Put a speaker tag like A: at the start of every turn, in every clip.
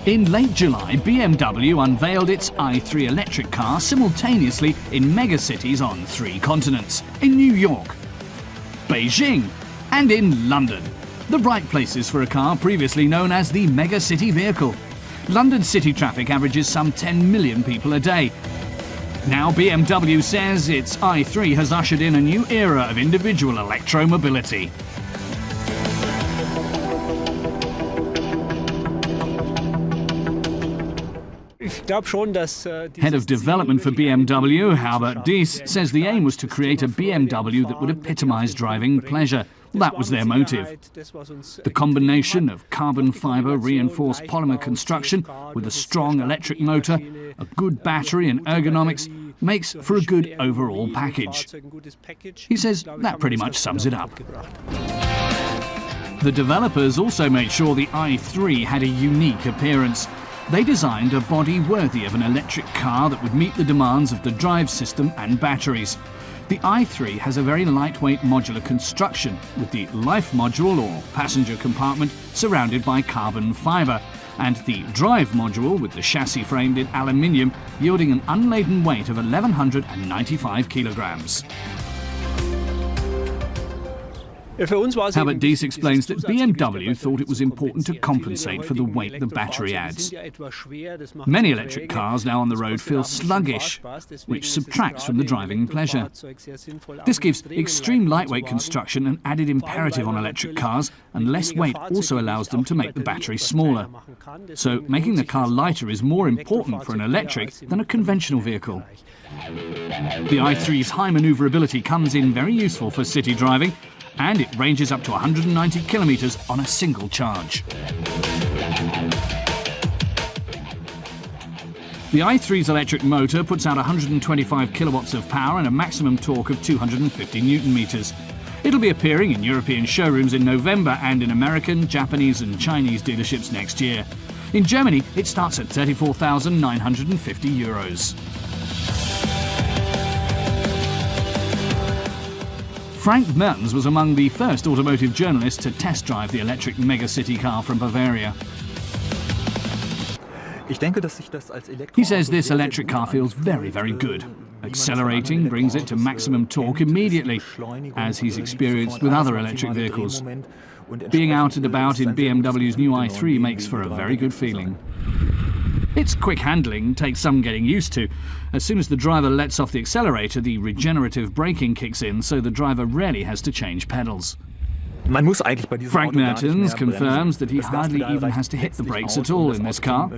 A: In late July, BMW unveiled its i3 electric car simultaneously in megacities on 3 continents: in New York, Beijing and in London. The right places for a car previously known as the megacity vehicle. London city traffic averages some 10 million people a day. Now BMW says its i3 has ushered in a new era of individual electromobility. Head of development for BMW, Herbert Diess, says the aim was to create a BMW that would epitomise driving pleasure. That was their motive. The combination of carbon fibre reinforced polymer construction with a strong electric motor, a good battery and ergonomics makes for a good overall package. He says that pretty much sums it up. The developers also made sure the i3 had a unique appearance. They designed a body worthy of an electric car that would meet the demands of the drive system and batteries. The i3 has a very lightweight modular construction, with the life module or passenger compartment surrounded by carbon fibre, and the drive module with the chassis framed in aluminium, yielding an unladen weight of 1,195 kilograms. Herbert Diess explains that BMW thought it was important to compensate for the weight the battery adds. Many electric cars now on the road feel sluggish, which subtracts from the driving pleasure. This gives extreme lightweight construction an added imperative on electric cars, and less weight also allows them to make the battery smaller. So making the car lighter is more important for an electric than a conventional vehicle. The i3's high manoeuvrability comes in very useful for city driving, and it ranges up to 190 kilometres on a single charge. The i3's electric motor puts out 125 kilowatts of power and a maximum torque of 250 newton meters. It'll be appearing in European showrooms in November and in American, Japanese and Chinese dealerships next year. In Germany, it starts at €34,950. Frank Mertens was among the first automotive journalists to test drive the electric megacity car from Bavaria. He says this electric car feels very, very good. Accelerating brings it to maximum torque immediately, as he's experienced with other electric vehicles. Being out and about in BMW's new i3 makes for a very good feeling. Its quick handling takes some getting used to. As soon as the driver lets off the accelerator, the regenerative braking kicks in, so the driver rarely has to change pedals. Frank Mertens confirms that he hardly even has to hit the brakes at all in this car.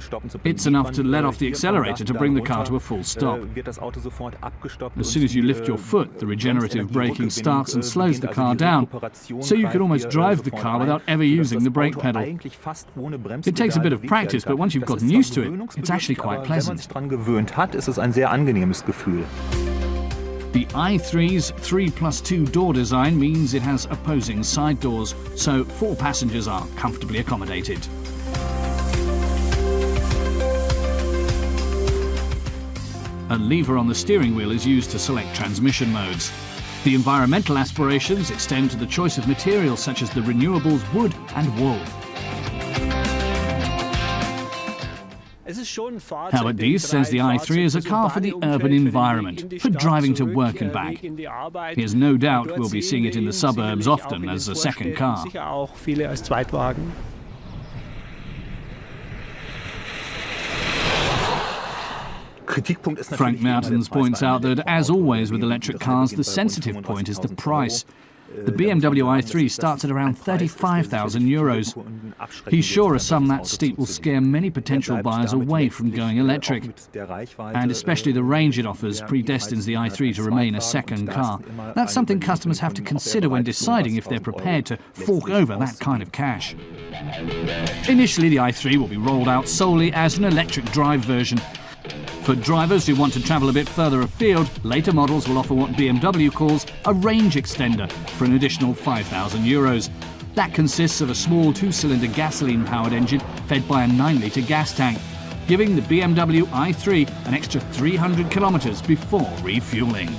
A: It's enough to let off the accelerator to bring the car to a full stop. As soon as you lift your foot, the regenerative braking starts and slows the car down, so you can almost drive the car without ever using the brake pedal. It takes a bit of practice, but once you've gotten used to it, it's actually quite pleasant. The i3's 3+2 door design means it has opposing side doors, so 4 passengers are comfortably accommodated. A lever on the steering wheel is used to select transmission modes. The environmental aspirations extend to the choice of materials such as the renewables wood and wool. Herbert Diess says the i3 is a car for the urban environment, for driving to work and back. He has no doubt we'll be seeing it in the suburbs often as a second car. Frank Mertens points out that, as always with electric cars, the sensitive point is the price. The BMW i3 starts at around €35,000. He's sure a sum that steep will scare many potential buyers away from going electric. And especially the range it offers predestines the i3 to remain a second car. That's something customers have to consider when deciding if they're prepared to fork over that kind of cash. Initially, the i3 will be rolled out solely as an electric drive version. For drivers who want to travel a bit further afield, later models will offer what BMW calls a range extender for an additional €5,000. That consists of a small 2-cylinder gasoline-powered engine fed by a 9-litre gas tank, giving the BMW i3 an extra 300 kilometres before refuelling.